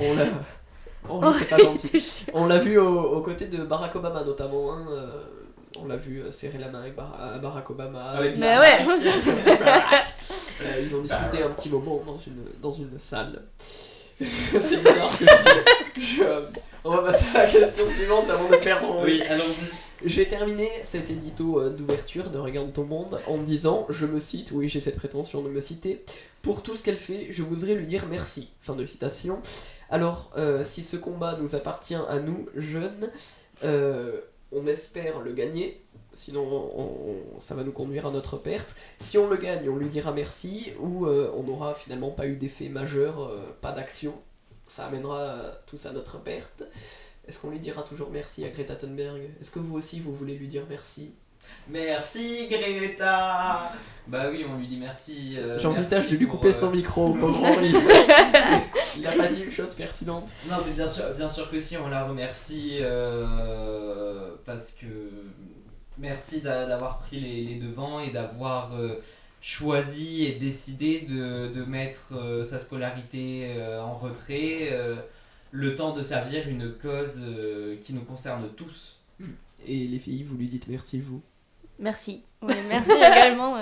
On rit, c'est pas gentil. On l'a vu aux côtés de Barack Obama notamment. Hein, on l'a vu serrer la main avec Barack Obama. Ah ouais, Discuter- Mais ouais. Ils ont discuté un petit moment dans une salle. C'est bizarre ce que je dis. On va passer à la question suivante avant de perdre mon- Oui, allons-y. J'ai terminé cet édito d'ouverture de Regarde ton monde en disant, je me cite, oui j'ai cette prétention de me citer, pour tout ce qu'elle fait, je voudrais lui dire merci. Fin de citation. Alors, si ce combat nous appartient à nous, jeunes, on espère le gagner, sinon ça va nous conduire à notre perte. Si on le gagne, on lui dira merci, ou on n'aura finalement pas eu d'effet majeur, pas d'action. Ça amènera tous à notre perte. Est-ce qu'on lui dira toujours merci à Greta Thunberg? Est-ce que vous aussi vous voulez lui dire merci? Merci Greta. Bah oui, on lui dit merci. J'envisage merci de lui pour, couper son micro, pauvre Henri. Il a pas dit une chose pertinente. Non mais bien sûr que si, on la remercie parce que merci d'avoir pris les devants et d'avoir choisi et décidé de mettre sa scolarité en retrait le temps de servir une cause qui nous concerne tous. Et les filles, vous lui dites merci, vous? Merci. Ouais, merci également.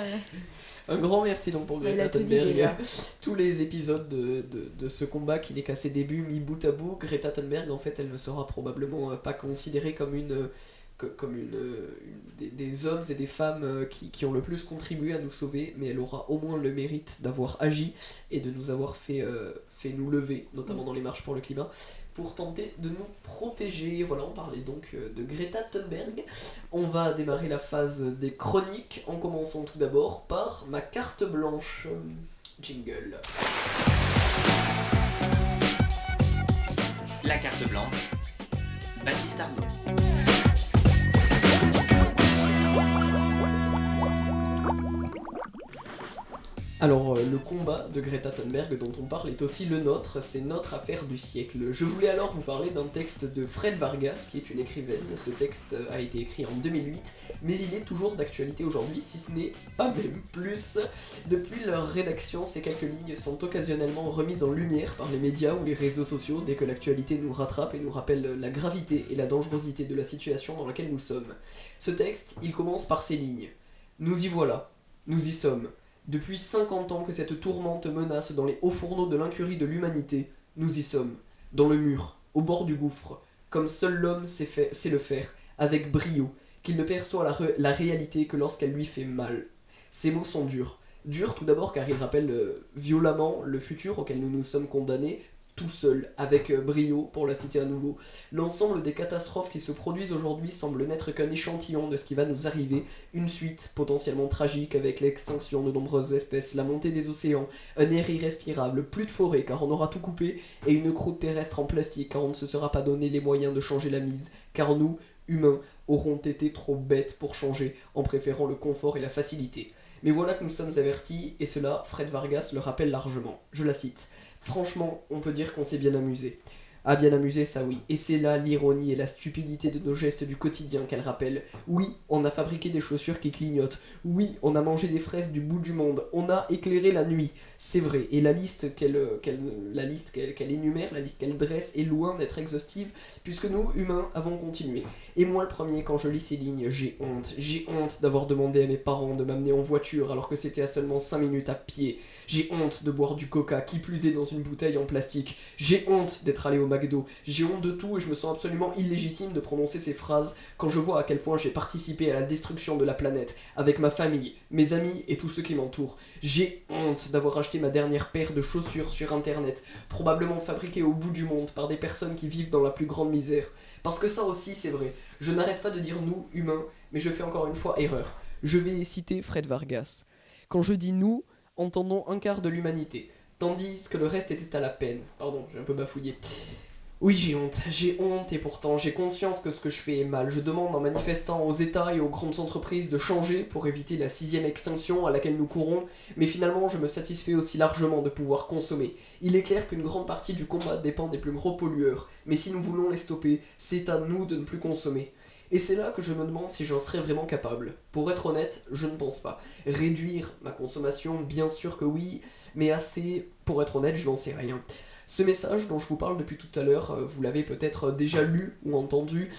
Un grand merci donc pour Il Greta a tout dit Thunberg. déjà. Tous les épisodes de ce combat qui n'est qu'à ses débuts mis bout à bout, Greta Thunberg en fait elle ne sera probablement pas considérée comme des hommes et des femmes qui ont le plus contribué à nous sauver, mais elle aura au moins le mérite d'avoir agi et de nous avoir fait nous lever, notamment dans les marches pour le climat, pour tenter de nous protéger. Voilà, on parlait donc de Greta Thunberg. On va démarrer la phase des chroniques en commençant tout d'abord par ma carte blanche. Jingle. La carte blanche, Baptiste Arnaud. Alors, le combat de Greta Thunberg dont on parle est aussi le nôtre, c'est notre affaire du siècle. Je voulais alors vous parler d'un texte de Fred Vargas, qui est une écrivaine. Ce texte a été écrit en 2008, mais il est toujours d'actualité aujourd'hui, si ce n'est pas même plus. Depuis leur rédaction, ces quelques lignes sont occasionnellement remises en lumière par les médias ou les réseaux sociaux dès que l'actualité nous rattrape et nous rappelle la gravité et la dangerosité de la situation dans laquelle nous sommes. Ce texte, il commence par ces lignes. Nous y voilà, nous y sommes. Depuis 50 ans que cette tourmente menace dans les hauts fourneaux de l'incurie de l'humanité, nous y sommes, dans le mur, au bord du gouffre, comme seul l'homme sait le faire, avec brio, qu'il ne perçoit la réalité que lorsqu'elle lui fait mal. Ces mots sont durs. Durs tout d'abord car ils rappellent violemment le futur auquel nous nous sommes condamnés, tout seul, avec brio, pour la citer à nouveau. L'ensemble des catastrophes qui se produisent aujourd'hui semble n'être qu'un échantillon de ce qui va nous arriver, une suite potentiellement tragique avec l'extinction de nombreuses espèces, la montée des océans, un air irrespirable, plus de forêt car on aura tout coupé, et une croûte terrestre en plastique car on ne se sera pas donné les moyens de changer la mise, car nous, humains, auront été trop bêtes pour changer, en préférant le confort et la facilité. Mais voilà que nous sommes avertis, et cela, Fred Vargas le rappelle largement. Je la cite. Franchement, on peut dire qu'on s'est bien amusé. Ah, bien amusé, ça oui. Et c'est là l'ironie et la stupidité de nos gestes du quotidien qu'elle rappelle. Oui, on a fabriqué des chaussures qui clignotent. Oui, on a mangé des fraises du bout du monde. On a éclairé la nuit. C'est vrai. Et la liste qu'elle énumère, la liste qu'elle dresse est loin d'être exhaustive, puisque nous, humains, avons continué. Et moi, le premier, quand je lis ces lignes, j'ai honte. J'ai honte d'avoir demandé à mes parents de m'amener en voiture alors que c'était à seulement 5 minutes à pied. J'ai honte de boire du coca, qui plus est dans une bouteille en plastique. J'ai honte d'être allé au McDo. J'ai honte de tout et je me sens absolument illégitime de prononcer ces phrases quand je vois à quel point j'ai participé à la destruction de la planète, avec ma famille, mes amis et tous ceux qui m'entourent. J'ai honte d'avoir acheté ma dernière paire de chaussures sur internet, probablement fabriquées au bout du monde par des personnes qui vivent dans la plus grande misère. Parce que ça aussi c'est vrai, je n'arrête pas de dire nous, humains, mais je fais encore une fois erreur. Je vais citer Fred Vargas. Quand je dis nous, entendons un quart de l'humanité, tandis que le reste était à la peine. Pardon, j'ai un peu bafouillé. Oui, j'ai honte et pourtant j'ai conscience que ce que je fais est mal. Je demande en manifestant aux États et aux grandes entreprises de changer pour éviter la 6e extinction à laquelle nous courons, mais finalement je me satisfais aussi largement de pouvoir consommer. Il est clair qu'une grande partie du combat dépend des plus gros pollueurs, mais si nous voulons les stopper, c'est à nous de ne plus consommer. Et c'est là que je me demande si j'en serais vraiment capable. Pour être honnête, je ne pense pas. Réduire ma consommation, bien sûr que oui, mais assez, pour être honnête, je n'en sais rien. Ce message dont je vous parle depuis tout à l'heure, vous l'avez peut-être déjà lu ou entendu,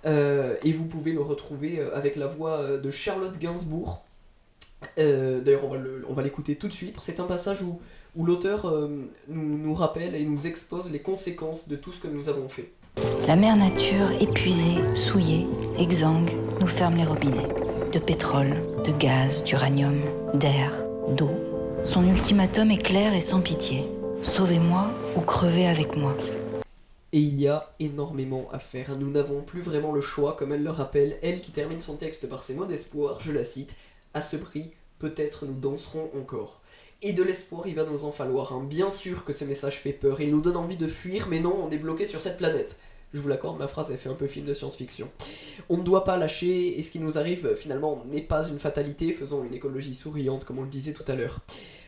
et vous pouvez le retrouver avec la voix de Charlotte Gainsbourg. D'ailleurs, on va l'écouter tout de suite. C'est un passage où l'auteur nous rappelle et nous expose les conséquences de tout ce que nous avons fait. La mère nature, épuisée, souillée, exsangue, nous ferme les robinets. De pétrole, de gaz, d'uranium, d'air, d'eau. Son ultimatum est clair et sans pitié. Sauvez-moi ou crevez avec moi. Et il y a énormément à faire. Nous n'avons plus vraiment le choix, comme elle le rappelle, elle qui termine son texte par ces mots d'espoir, je la cite, « À ce prix, peut-être nous danserons encore ». Et de l'espoir, il va nous en falloir. Hein. Bien sûr que ce message fait peur, il nous donne envie de fuir, mais non, on est bloqué sur cette planète. Je vous l'accorde, ma phrase elle fait un peu film de science-fiction. On ne doit pas lâcher, et ce qui nous arrive finalement n'est pas une fatalité, faisons une écologie souriante comme on le disait tout à l'heure.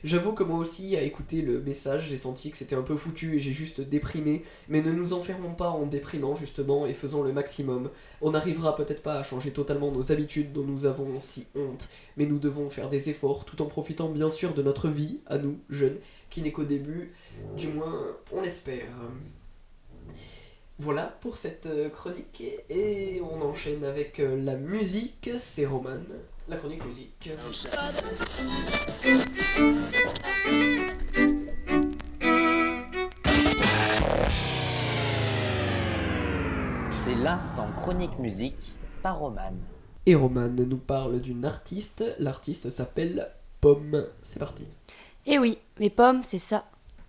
J'avoue que moi aussi, à écouter le message, j'ai senti que c'était un peu foutu et j'ai juste déprimé, mais ne nous enfermons pas en déprimant justement et faisons le maximum. On n'arrivera peut-être pas à changer totalement nos habitudes dont nous avons si honte, mais nous devons faire des efforts tout en profitant bien sûr de notre vie, à nous, jeunes, qui n'est qu'au début, du moins on l'espère. Voilà pour cette chronique, et on enchaîne avec la musique, c'est Roman, la chronique musique. C'est l'instant chronique musique par Roman. Et Roman nous parle d'une artiste. L'artiste s'appelle Pomme. C'est parti. Eh oui, mes pommes, c'est ça.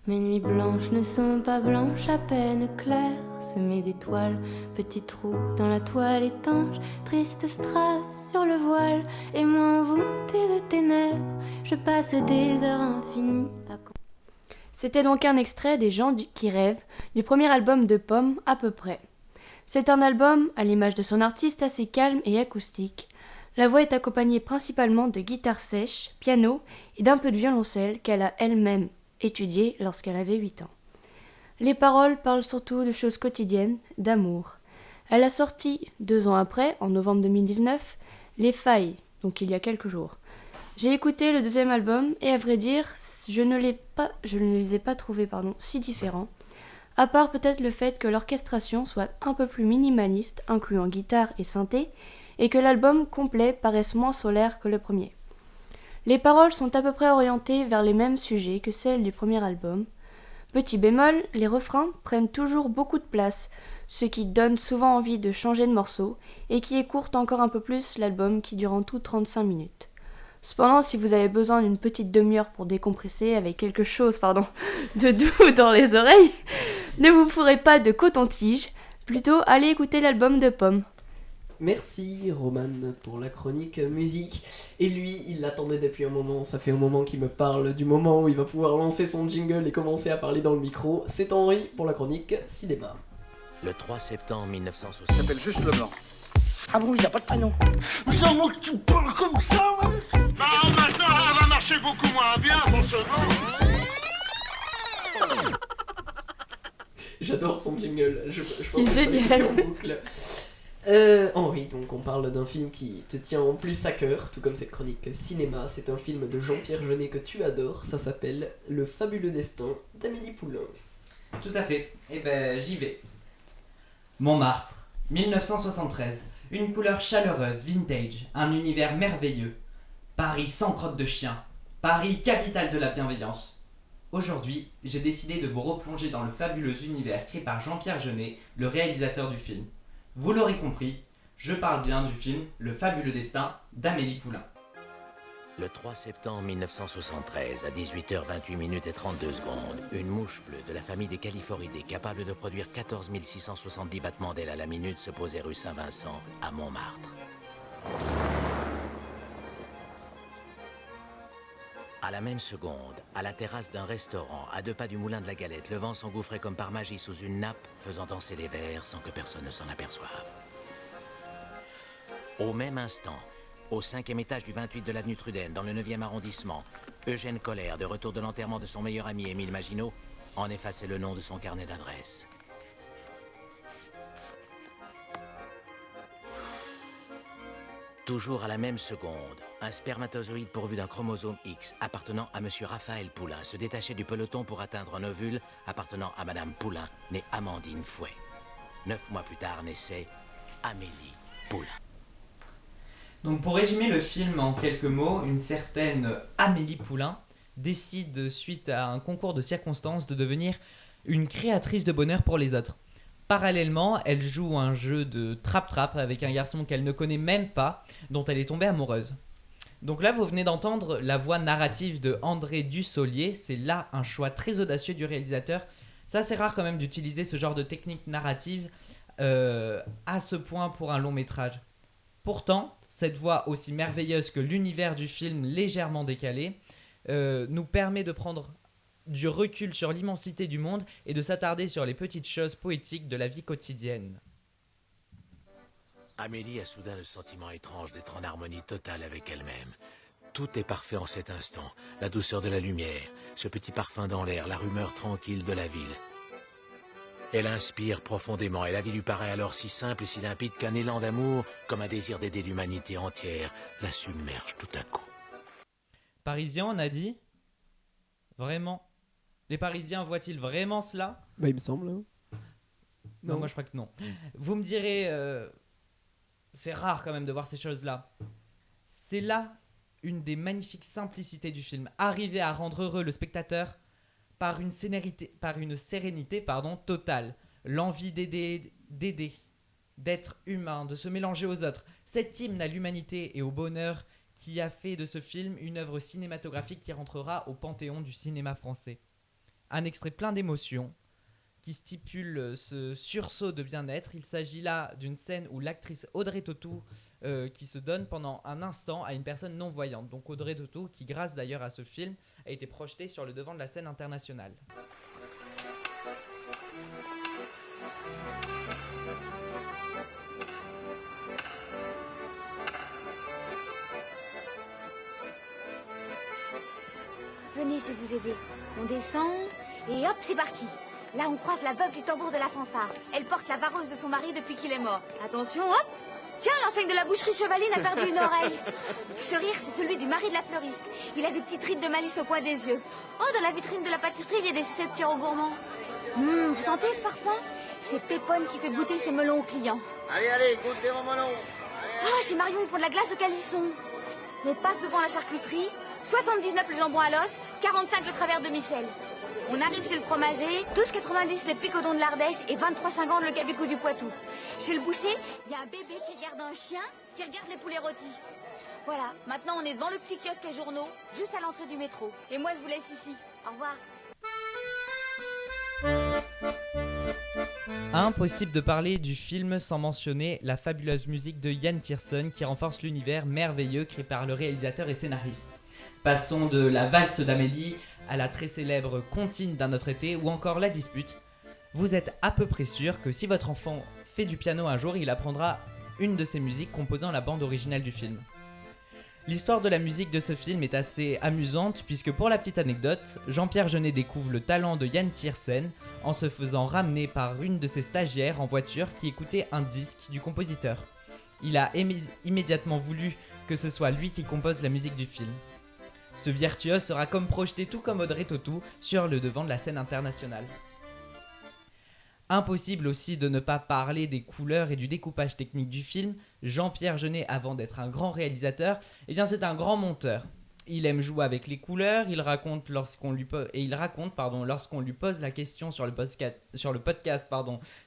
Mes nuits blanches ne sont pas blanches, à peine claires, semées d'étoiles, petits trous dans la toile étanche, triste strass sur le voile, et moi envoûtée de ténèbres, je passe des heures infinies à... C'était donc un extrait des gens qui rêvent, du premier album de Pomme à peu près. C'est un album, à l'image de son artiste, assez calme et acoustique. La voix est accompagnée principalement de guitare sèche, piano et d'un peu de violoncelle qu'elle a elle-même étudié lorsqu'elle avait 8 ans. Les paroles parlent surtout de choses quotidiennes, d'amour. Elle a sorti, 2 ans après, en novembre 2019, Les Failles, donc il y a quelques jours. J'ai écouté le deuxième album et à vrai dire, je ne les ai pas trouvés si différents, à part peut-être le fait que l'orchestration soit un peu plus minimaliste, incluant guitare et synthé, et que l'album complet paraisse moins solaire que le premier. Les paroles sont à peu près orientées vers les mêmes sujets que celles du premier album. Petit bémol, les refrains prennent toujours beaucoup de place, ce qui donne souvent envie de changer de morceau et qui écourte encore un peu plus l'album qui dure en tout 35 minutes. Cependant, si vous avez besoin d'une petite demi-heure pour décompresser avec quelque chose de doux dans les oreilles, ne vous ferez pas de coton-tige, plutôt allez écouter l'album de Pomme. Merci Roman pour la chronique musique. Et lui, il l'attendait depuis un moment. Ça fait un moment qu'il me parle du moment où il va pouvoir lancer son jingle et commencer à parler dans le micro. C'est Henri pour la chronique cinéma. Le 3 septembre 1960. Il s'appelle juste Leblanc. Ah bon, il a pas de prénom. C'est moi que tu parles comme ça, ouais. Bah maintenant, elle va marcher beaucoup moins bien, forcément. J'adore son jingle. Je pense que je vais l'écouter en boucle. Henri, donc on parle d'un film qui te tient en plus à cœur, tout comme cette chronique cinéma. C'est un film de Jean-Pierre Jeunet que tu adores. Ça s'appelle Le fabuleux destin d'Amélie Poulain. Tout à fait. Eh ben, j'y vais. Montmartre, 1973. Une couleur chaleureuse, vintage, un univers merveilleux. Paris sans crotte de chien. Paris, capitale de la bienveillance. Aujourd'hui, j'ai décidé de vous replonger dans le fabuleux univers créé par Jean-Pierre Jeunet, le réalisateur du film. Vous l'aurez compris, je parle bien du film Le fabuleux destin d'Amélie Poulain. Le 3 septembre 1973, à 18h28 et 32 secondes, une mouche bleue de la famille des Calliforidés, capable de produire 14 670 battements d'ailes à la minute, se posait rue Saint-Vincent, à Montmartre. À la même seconde, à la terrasse d'un restaurant, à 2 pas du moulin de la Galette, le vent s'engouffrait comme par magie sous une nappe, faisant danser les verres sans que personne ne s'en aperçoive. Au même instant, au 5e étage du 28 de l'avenue Trudaine, dans le 9e arrondissement, Eugène Colère, de retour de l'enterrement de son meilleur ami Émile Maginot, en effaçait le nom de son carnet d'adresses. Toujours à la même seconde, un spermatozoïde pourvu d'un chromosome X appartenant à M. Raphaël Poulain se détachait du peloton pour atteindre un ovule appartenant à Mme Poulain, née Amandine Fouet. 9 mois plus tard naissait Amélie Poulain. Donc pour résumer le film en quelques mots, une certaine Amélie Poulain décide, suite à un concours de circonstances, de devenir une créatrice de bonheur pour les autres. Parallèlement, elle joue un jeu de trap-trap avec un garçon qu'elle ne connaît même pas, dont elle est tombée amoureuse. Donc là, vous venez d'entendre la voix narrative de André Dussolier. C'est là un choix très audacieux du réalisateur. C'est assez rare quand même d'utiliser ce genre de technique narrative à ce point pour un long métrage. Pourtant, cette voix aussi merveilleuse que l'univers du film légèrement décalé nous permet de prendre du recul sur l'immensité du monde et de s'attarder sur les petites choses poétiques de la vie quotidienne. Amélie a soudain le sentiment étrange d'être en harmonie totale avec elle-même. Tout est parfait en cet instant. La douceur de la lumière, ce petit parfum dans l'air, la rumeur tranquille de la ville. Elle inspire profondément et la vie lui paraît alors si simple et si limpide qu'un élan d'amour, comme un désir d'aider l'humanité entière, la submerge tout à coup. Parisien, on a dit ? Vraiment ? Les Parisiens voient-ils vraiment cela ? Bah il me semble. Non, moi je crois que non. Vous me direz, c'est rare quand même de voir ces choses-là. C'est là une des magnifiques simplicités du film. Arriver à rendre heureux le spectateur par une sérénité totale. L'envie d'aider, d'être humain, de se mélanger aux autres. Cet hymne à l'humanité et au bonheur qui a fait de ce film une œuvre cinématographique qui rentrera au panthéon du cinéma français. Un extrait plein d'émotions qui stipule ce sursaut de bien-être. Il s'agit là d'une scène où l'actrice Audrey Tautou qui se donne pendant un instant à une personne non-voyante. Donc Audrey Tautou, qui grâce d'ailleurs à ce film, a été projetée sur le devant de la scène internationale. Venez, je vais vous aider. On descend et hop, c'est parti. Là, on croise la veuve du tambour de la fanfare. Elle porte la vareuse de son mari depuis qu'il est mort. Attention, hop. Tiens, l'enseigne de la boucherie Chevaline a perdu une oreille. Ce rire, c'est celui du mari de la fleuriste. Il a des petites rides de malice au coin des yeux. Oh, dans la vitrine de la pâtisserie, il y a des sucettes Pierrot Gourmand. Vous sentez ce parfum? C'est Pépone qui fait goûter ses melons aux clients. Allez, goûtez mon melon. Ah, chez Marion, ils font de la glace au calisson. On passe devant la charcuterie. 79 le jambon à l'os, 45 le travers de micelle. On arrive chez le fromager, 12,90 les picodons de l'Ardèche et 23,50 le cabicou du Poitou. Chez le boucher, il y a un bébé qui regarde un chien qui regarde les poulets rôtis. Voilà, maintenant on est devant le petit kiosque à journaux, juste à l'entrée du métro. Et moi je vous laisse ici. Au revoir. Impossible de parler du film sans mentionner la fabuleuse musique de Yann Tiersen qui renforce l'univers merveilleux créé par le réalisateur et scénariste. Passons de la valse d'Amélie à la très célèbre Comptine d'un autre été ou encore La Dispute. Vous êtes à peu près sûr que si votre enfant fait du piano un jour, il apprendra une de ces musiques composant la bande originale du film. L'histoire de la musique de ce film est assez amusante puisque pour la petite anecdote, Jean-Pierre Jeunet découvre le talent de Yann Tiersen en se faisant ramener par une de ses stagiaires en voiture qui écoutait un disque du compositeur. Il a immédiatement voulu que ce soit lui qui compose la musique du film. Ce virtuose sera comme projeté tout comme Audrey Tautou sur le devant de la scène internationale. Impossible aussi de ne pas parler des couleurs et du découpage technique du film. Jean-Pierre Jeunet, avant d'être un grand réalisateur, c'est un grand monteur. Il aime jouer avec les couleurs, il raconte lorsqu'on lui pose la question sur le podcast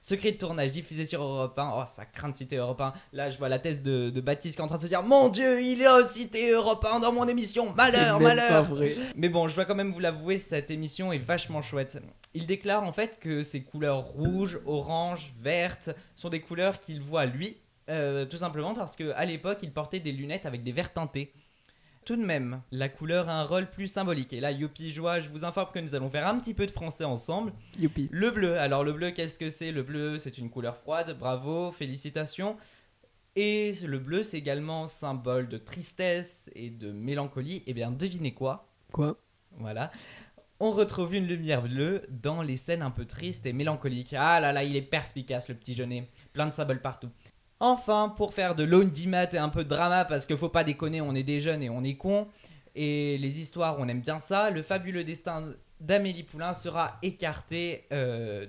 Secret de tournage diffusé sur Europe 1. Oh, ça craint de citer Europe 1. Là, je vois la thèse de Baptiste qui est en train de se dire « Mon Dieu, il a cité Europe 1 dans mon émission, malheur, malheur !» Pas vrai. Mais bon, je dois quand même vous l'avouer, cette émission est vachement chouette. Il déclare en fait que ces couleurs rouges, orange, vertes sont des couleurs qu'il voit lui, tout simplement parce qu'à l'époque, il portait des lunettes avec des verres teintés. Tout de même, la couleur a un rôle plus symbolique. Et là, youpi joie, je vous informe que nous allons faire un petit peu de français ensemble. Youpi. Le bleu. Alors le bleu, qu'est-ce que c'est ? Le bleu, c'est une couleur froide. Bravo, félicitations. Et le bleu, c'est également symbole de tristesse et de mélancolie. Eh bien, devinez quoi ? Quoi ? Voilà. On retrouve une lumière bleue dans les scènes un peu tristes et mélancoliques. Ah là là, il est perspicace, le petit Jeunet. Plein de symboles partout. Enfin, pour faire de l'audimat et un peu de drama, parce qu'il faut pas déconner, on est des jeunes et on est cons, et les histoires, on aime bien ça, le fabuleux destin d'Amélie Poulain sera écarté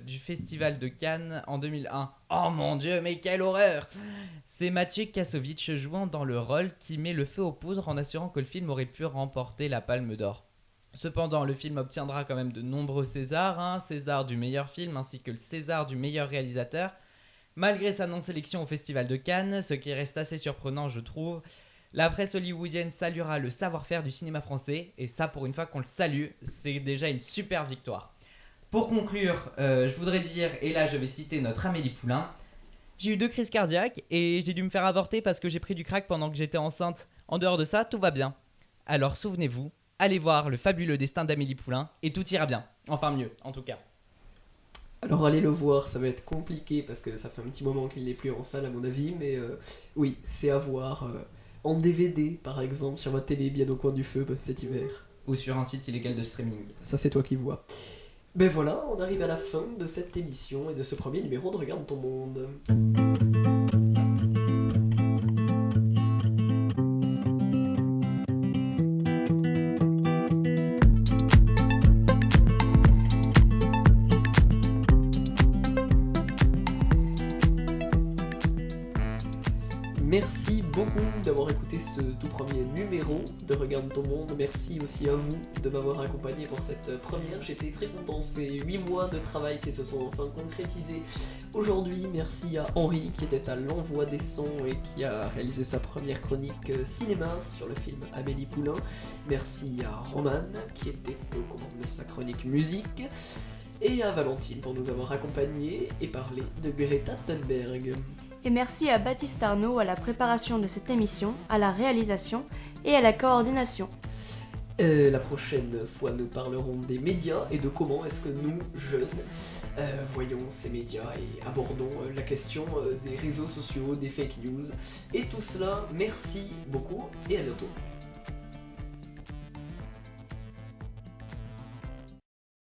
du Festival de Cannes en 2001. Oh mon Dieu, mais quelle horreur! C'est Mathieu Kassovitz jouant dans le rôle qui met le feu aux poudres en assurant que le film aurait pu remporter la Palme d'Or. Cependant, le film obtiendra quand même de nombreux Césars, César du meilleur film ainsi que le César du meilleur réalisateur. Malgré sa non-sélection au Festival de Cannes, ce qui reste assez surprenant je trouve, la presse hollywoodienne saluera le savoir-faire du cinéma français, et ça pour une fois qu'on le salue, c'est déjà une super victoire. Pour conclure, je voudrais dire, et là je vais citer notre Amélie Poulain, j'ai eu 2 crises cardiaques et j'ai dû me faire avorter parce que j'ai pris du crack pendant que j'étais enceinte. En dehors de ça, tout va bien. Alors souvenez-vous, allez voir le fabuleux destin d'Amélie Poulain et tout ira bien. Enfin mieux, en tout cas. Alors allez le voir, ça va être compliqué parce que ça fait un petit moment qu'il n'est plus en salle à mon avis, mais oui, c'est à voir en DVD par exemple sur votre télé bien au coin du feu cet hiver. Ou sur un site illégal de streaming. Ça c'est toi qui vois. Ben voilà, on arrive à la fin de cette émission et de ce premier numéro de Regarde ton monde. Merci beaucoup d'avoir écouté ce tout premier numéro de Regarde ton monde. Merci aussi à vous de m'avoir accompagné pour cette première. J'étais très content, c'est 8 mois de travail qui se sont enfin concrétisés aujourd'hui. Merci à Henri qui était à l'envoi des sons et qui a réalisé sa première chronique cinéma sur le film Amélie Poulain. Merci à Roman qui était aux commandes de sa chronique musique. Et à Valentine pour nous avoir accompagnés et parler de Greta Thunberg. Et merci à Baptiste Arnaud à la préparation de cette émission, à la réalisation et à la coordination. La prochaine fois, nous parlerons des médias et de comment est-ce que nous, jeunes, voyons ces médias et abordons la question des réseaux sociaux, des fake news et tout cela. Merci beaucoup et à bientôt.